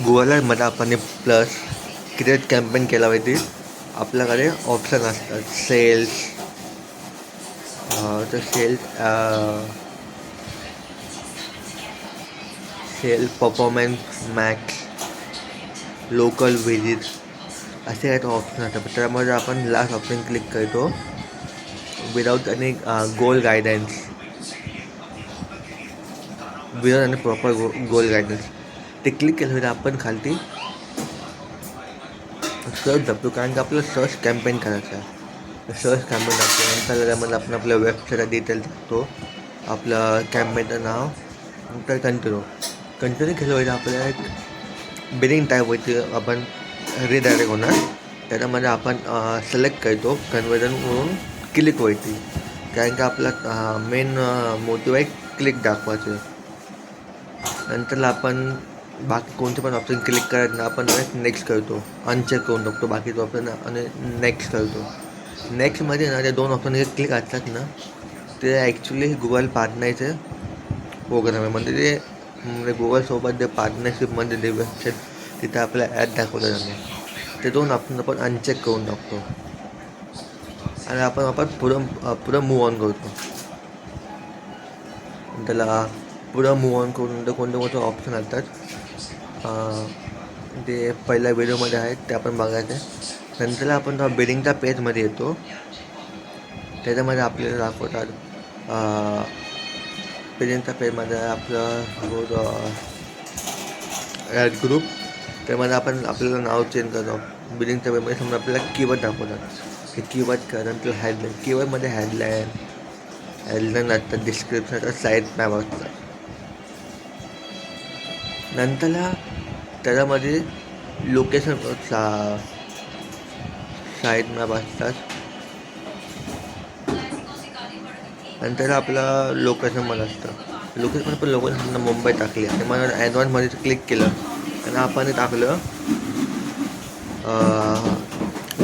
गुगलमध्ये आपण plus create campaign केला पाहिजे. आपल्याकडे ऑप्शन असतात सेल्स, तर sale performance max, local visit असे काही ऑप्शन असतात. त्यामध्ये आपण लास्ट ऑप्शन क्लिक करतो without any goal guidance, without any proper goal guidance. ते क्लिक केलं तर आपण खालती सर्च दाबतो, कारण की आपल्याला सर्च कॅम्पेन करायचं आहे. सर्च कॅम्पेन टाकतो, नंतर त्यामध्ये आपण आपल्या वेबसाईटचा डिटेल टाकतो, आपलं कॅम्पेनचं नाव, नंतर कंटिन्यू केलं पाहिजे. आपल्याला एक बिलिंग टाईप होती, आपण रिडायरेक्ट होणार. त्याच्यामध्ये आपण सिलेक्ट करतो कन्वर्जनवरून क्लिक व्हायची, कारण की आपला मेन मोटिव्ह आहे क्लिक दाखवायचे. नंतर आपण बाकी कोणते पण ऑप्शन क्लिक करायचं ना, आपण नेक्स्ट करतो, अनचेक करून टाकतो बाकीचे ऑप्शन आणि नेक्स्ट करतो. नेक्स्टमध्ये ना ते 2 ऑप्शन क्लिक असतात ना, ते ॲक्च्युली गुगल पार्टनरचे प्रोग्राम आहे. म्हणजे ते गुगलसोबत जे पार्टनरशिपमध्ये जे वेबसाईट तिथे आपल्याला ॲड दाखवलं जाणार, ते 2 ऑप्शन आपण अनचेक करून टाकतो आणि आपण पुढं मूव ऑन करतो. त्याला पुढं मूव ऑन करून कोणते कोणते ऑप्शन असतात ते पहिल्या व्हिडिओमध्ये आहेत, ते आपण बघायचे. नंतर आपण बिलिंगच्या पेजमध्ये येतो. त्याच्यामध्ये आपल्याला दाखवतात बिलिंगच्या पेजमध्ये आपलं ॲड ग्रुप. त्यामध्ये आपल्याला नाव चेंज करतो. बिलिंगच्या पेजमध्ये समजा आपल्याला कीवर्ड दाखवतात, ते कीवर्ड करा. नंतर हेडलाईन, कीवर्डमध्ये हेडलाईन असतात, डिस्क्रिप्शन असतात, साईट मॅप असतात. नंतर त्याच्यामध्ये लोकेशन साईट मॅप असतात. नंतर आपलं लोकेशनमध्ये असतं. लोकेशन मुंबई टाकली आणि मला ॲडव्हान्समध्ये क्लिक केलं आणि आपण टाकलं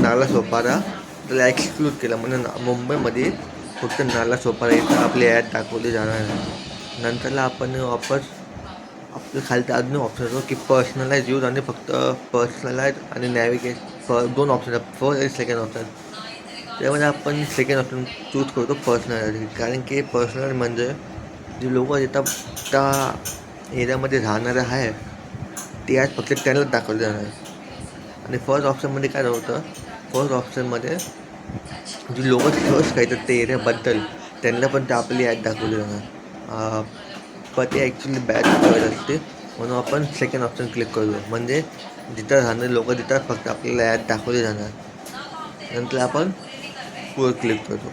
नालासोपारा, त्याला एक्सक्लूड केलं. म्हणजे मुंबईमध्ये फक्त नालासोपारा इथं आपली ॲड दाखवली जाणार नाही. नंतरला आपण वापस आपलं खालती अजून ऑप्शन होतो की पर्सनलाइज यूज, आणि फक्त पर्सनलाइज आणि नॅव्हिगेशन 2 ऑप्शन आहेत, फर्स्ट आणि सेकंड ऑप्शन. त्यामध्ये आपण सेकंड ऑप्शन चूज करतो, पर्सनल. कारण की पर्सनल म्हणजे जे लोक येतात त्या एरियामध्ये राहणारे आहे, ते आज फक्त त्यांनाच दाखवले जाणार. आणि फर्स्ट ऑप्शनमध्ये काय होतं, फर्स्ट ऑप्शनमध्ये जे लोक सर्च करतात ते एरियाबद्दल, त्यांना पण ते आपली ॲड दाखवली जाणार. पण ते ॲक्च्युली बॅड चॉईस असते, म्हणून आपण सेकंड ऑप्शन क्लिक करतो. म्हणजे जिथं राहणारे लोक तिथं फक्त आपल्याला ॲड दाखवली जाणार. नंतर आपण पुढे क्लिक करतो.